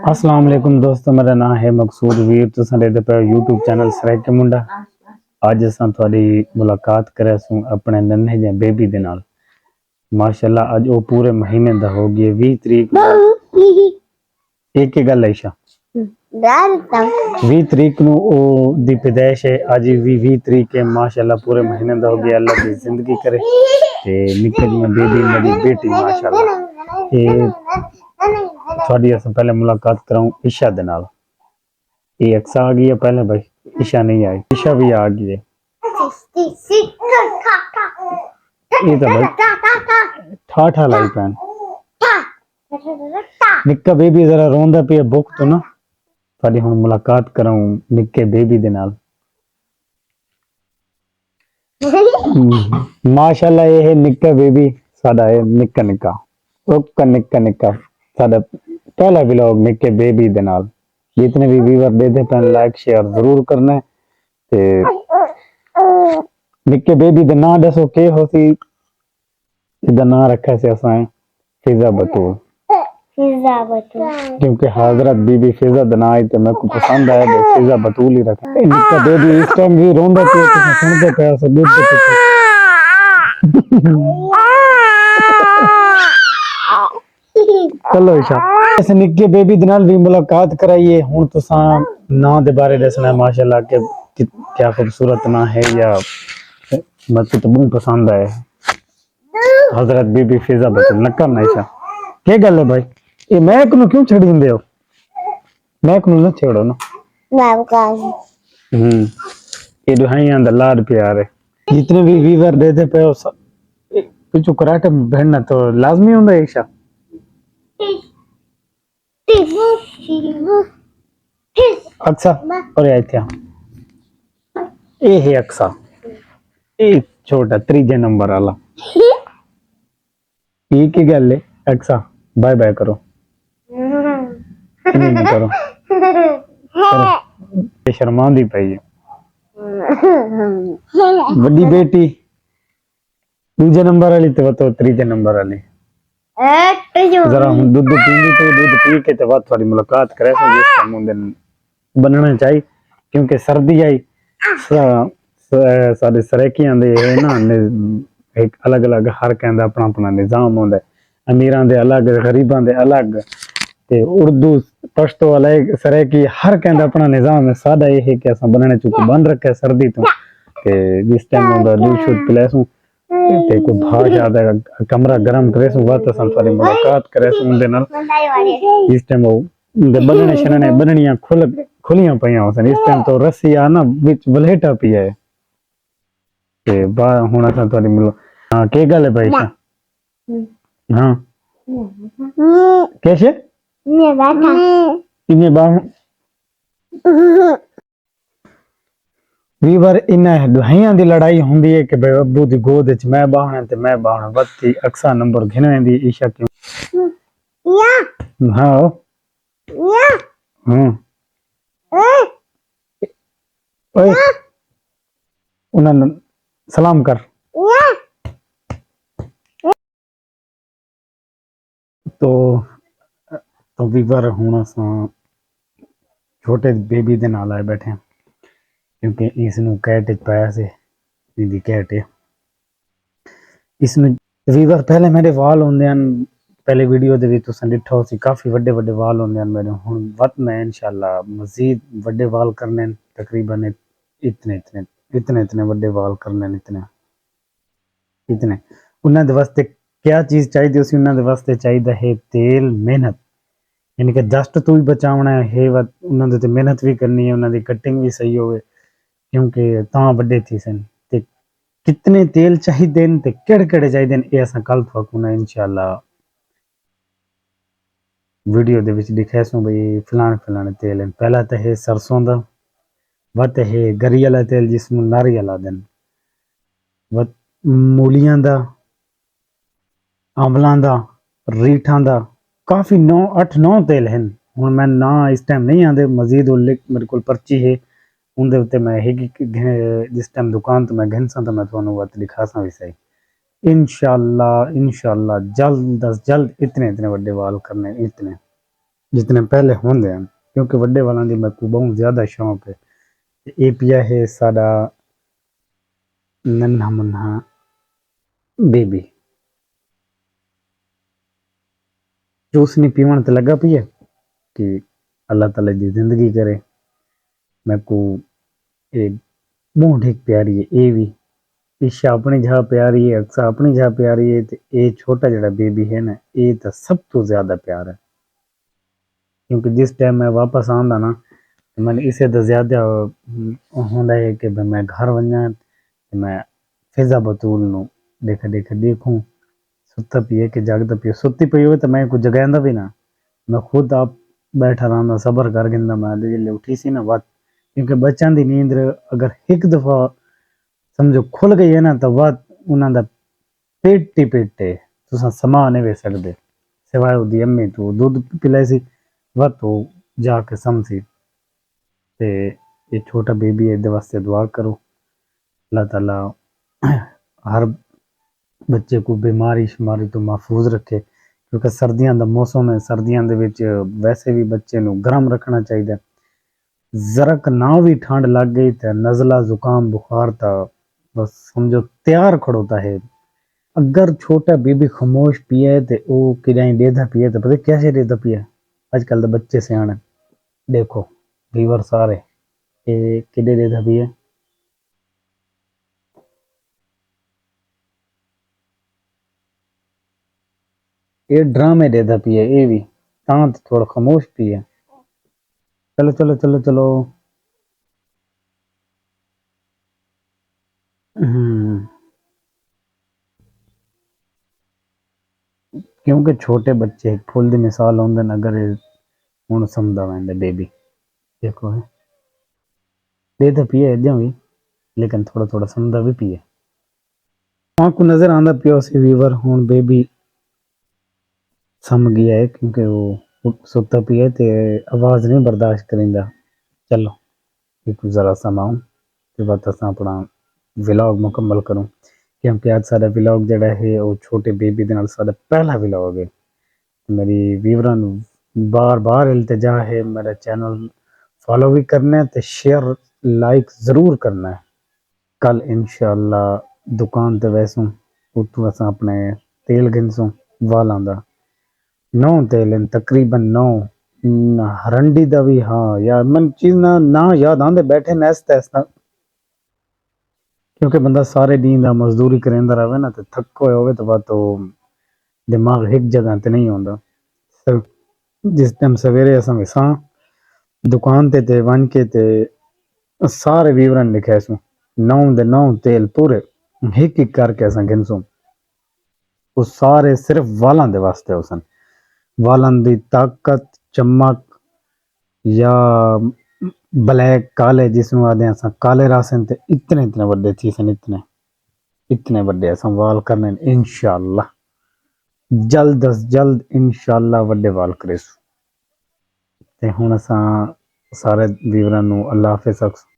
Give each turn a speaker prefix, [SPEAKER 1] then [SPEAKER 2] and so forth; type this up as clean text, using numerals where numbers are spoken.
[SPEAKER 1] अस्सलाम वालेकुम दोस्तों, मेरा नाम है मकसूद वीर। तुसां देखदे पे यूट्यूब चैनल सराइके मुंडा। अज असां थोड़ी मुलाकात करे सूं अपने नन्हे जे बेबी दे नाल। माशाअल्लाह अज वो पूरे महीने दा हो गया 20 तरीक। एक ही गल है ईशा 20 तरीक नू ओ दी पैदाइश है। अज भी 20 तरीक है। माशाअल्लाह पूरे महीने दा हो गया। अल्लाह दी जिंदगी करे ते निक्के जी बेबी मेरी बेटी माशाअल्लाह। ये थोड़ी अस पहले मुलाकात कराऊं ईशा दे नाल। ये अक्सा आ गई है पहले भाई, ईशा नहीं आई। ईशा भी आ गई है। ये तो भाई ठाठा लाई पैन निक्का बेबी जरा रोंदा पिया बुक तो ना। थोड़ी हुण मुलाकात कराऊं निक्के बेबी दे नाल। माशाअल्लाह ये है निक्का बेबी साडा है निक्का निक्का ओका निक्का निक्का साडा पहला व्लॉग निक्के बेबी दे नाल। जितने भी व्यूअर देते पैन लाइक शेयर जरूर करना है। ते निक्के बेबी दा नाम दसो के होसी। इदा नाम रखा से असां फिजा बतूल। क्योंकि हजरत बीबी फिजा दा नाम है ते मेरे को पसंद आया तो फिजा बतूल ही रखा। निक्का बेबी इस टाइम भी रोंदा पिया तुसां सुनदे पे अस दूध दे पीछे। चलो ईशा इस निक्के बेबी दे नाल भी मुलाकात कराइए। हुण तुसां नाम दे बारे दसना है माशाअल्लाह के क्या खूबसूरत ना है या मत तो बहुत पसंद आए। हजरत बीबी फिजा बतूल नक्का ना ईशा के गल है भाई। ये महक नु क्यों छड़ी दिंदे हो। महक नु ना छेड़ो ना। ये दुहाइयां दा लाड प्यार है। जितने भी व्यूअर देते पे पिछू कराटे भेड़ना तो लाजमी होंदा है ईशा। अक्सा और आया ये है अक्सा। ये छोटा त्रीजे नंबर वाला। ये की गल है अक्सा बाय बाय करो। नहीं करो शर्मांदी पई है। बड़ी बेटी दूजे नंबर वाली तो त्रीजे नंबर वाली। जरा हम दूध पींदी तो दूध पी के तो थोड़ी मुलाकात करे सो जिस मुंडे बनना चाहिए। क्योंकि सर्दी आई साडे सरेकियां दे है ना एक अलग अलग हर कहंदा अपना अपना निजाम होंदा है। अमीरां दे अलग गरीबां दे अलग ते उर्दू पश्तो अलग सरेकी हर कहंदा अपना निजाम है। साडा ये है कि असां बनने चुके बन रखे सर्दी तो के जिस टाइम होंदा दूध शुद्ध पिलासू ते को भाग याद है कमरा गर्म करे सो बात असां थोड़ी मुलाकात करे सो उनदे नाल। इस टाइम वो बनने शनने बननियां खुलियां पईयां होसन। इस टाइम तो रस्सी आ ना विच बलेटा पिया है ते बा हुण असां थोड़ी मिलो। हां के गल है भाई हां कैसे इन्हें बाहु वीवर इन दुहाइयां दी लड़ाई होंदी है कि भाई अब्बू दी गोद च मैं बाहना ते मैं बाहना वत्ती अक्सा नंबर घिन वेंदी ईशा क्यों हाँ ओए उन्हें सलाम कर। तो वीवर हुण असां छोटे बेबी दे नाल आए बैठे हैं क्योंकि इसनू कैट च पाया से इहदी कैट है। इसमें वीवर पहले मेरे वाल होंदे हैं पहले वीडियो दे विच तुसां डिठा सी काफ़ी वड्डे वड्डे वाल होंदे हैं मेरे। हुण वत मैं इंशाअल्लाह मज़ीद वड्डे वाल करने तकरीबन इतने इतने इतने इतने वड्डे वाल करने इतने इतने। उन्हां दे वास्ते क्या चीज़ चाहिए उसी उन्हां दे वास्ते चाहिए है तेल मेहनत। यानी कि डस्ट तो भी बचावना है उन्हां दे ते मेहनत भी करनी है उन्हां दी कटिंग भी सही होवे क्योंकि तां वड्डे थी सन ते कितने तेल चाहिए ते केड़े केड़े चाहिए ये असां कल थोड़ा इंशाअल्लाह वीडियो दे विच दिखासूं भाई फलाने तेल हैं। पहला तो है सरसों दा वत है गरी वाला तेल जिसमें नारियल आदन वत मूलियां दा आंवलां दा रीठां दा काफ़ी 8-9 तेल हैं। हुण मैं ना इस टाइम नहीं आंदे मजीद मेरे को पर्ची है उनके उत्ते मैं जिस टाइम दुकान तो मैं घिनसा तो मैं थोड़ा वत दिखासा भी सही। इंशाअल्लाह जल्द अज जल्द इतने इतने वड्डे वाल करने इतने जितने पहले होंगे हैं, क्योंकि वड्डे वालों की मेरे को बहुत ज़्यादा शौक है। ये पिया है साडा नन्हा मुन्हा बेबी, जूस नहीं पीवन तो लगा पिए कि अल्लाह ताला की जिंदगी करे। मेरे को ये बहुत ठीक प्यारी है, ये भी ईशा अपनी जगह प्यारी है, अक्सा अपनी जगह प्यारी है, तो ये छोटा जड़ा बेबी है ना, ये तो सब तो ज्यादा प्यार है। क्योंकि जिस टाइम मैं वापस आंदा ना, तो मैंने इसे तो ज्यादा होंदा है कि भाई मैं घर वञा, तो मैं फिजा बतूल नु देखूं सुता पिए कि जागता पिए। सुती पई हो तो मैं कुछ जगांदा भी ना, मैं खुद आप बैठा रहा सबर कर गिंदा मैं जिसले उठी सी ना बात। क्योंकि बच्चों की नींद अगर एक दफा समझो खुल गई है ना, तो बात उन्होंने पेट ही पेट है, तुसा समा नहीं वे सकते सिवाय उसकी अम्मी तो दुध पिलाई सी वह तो जाके समझी। ते ये छोटा बेबी है, वास्ते दुआ करो अल्लाह ताला हर बच्चे को बीमारी शिमारी तो महफूज रखे। क्योंकि सर्दियों का मौसम है, सर्दियों के विच वैसे भी बच्चे को गर्म रखना चाहिए। जरा क ना भी ठंड लग गई तो नज़ला जुकाम बुखार था बस समझो तैयार खड़ोता है। अगर छोटा बेबी खामोश पिए तो वो किराई देदा पिए तो पता कैसे देदा पिए। आजकल तो बच्चे सियाने देखो वीवर सारे ये किडे देदा पिए। ये ड्रामे देदा पिए, ये भी ता तो थोड़ा खामोश पिए। चलो चलो चलो चलो। हम्म, क्योंकि छोटे बच्चे फुल दी मिसाल होंगे न, अगर हूँ समझा वैंदे बेबी देखो है देदा पिए अजां भी, लेकिन थोड़ा थोड़ा समझा भी पिए। आपको नजर आंदा पियो से वीवर हूँ बेबी सम गया है, क्योंकि वो सुता पिए तो आवाज़ नहीं बर्दाश्त करेंदा। चलो एक ज़रा समाऊं के बाद अस अपना व्लॉग मुकम्मल करूं। क्योंकि आज सारा व्लॉग जड़ा है वो छोटे बेबी दे नाल साडा पहला व्लॉग है। मेरी व्यूअरां नू बार बार इल्तिजा है मेरा चैनल फॉलो भी करना है तो शेयर लाइक ज़रूर करना है। कल इंशाअल्लाह दुकान ते वैसूं उत्तों असां अपने तेल गिनसूं वालां दा 9 तेल हैं तकरीबन 9। हरंडी दा भी हाँ यार मन चीज़ ना याद आंदे बैठे नैस तैस ना। क्योंकि बंदा सारे दिन दा मजदूरी करेंदा रहे ना तो थक होए होवे तो बात तो दिमाग एक जगह ते नहीं होंदा। जिस टाइम सवेरे असां विसां दुकान ते वन के ते सारे विवरण लिखे सूं 9 दे 9 तेल पूरे हिक हिक करके असां गिनसूं। वो सारे सिर्फ वालां दे वास्ते हुसन, वालां दी ताकत चमक या ब्लैक काले जिसनों आदे असां काले रासन ते इतने इतने बड़े थी सन, इतने इतने बड़े असां वाल करने इंशाअल्लाह जल्द अज जल्द इंशाअल्लाह वड्डे वाल करेसु। ते हुण असां सारे वीवरां नू अल्लाह हाफिज़ आखसूं।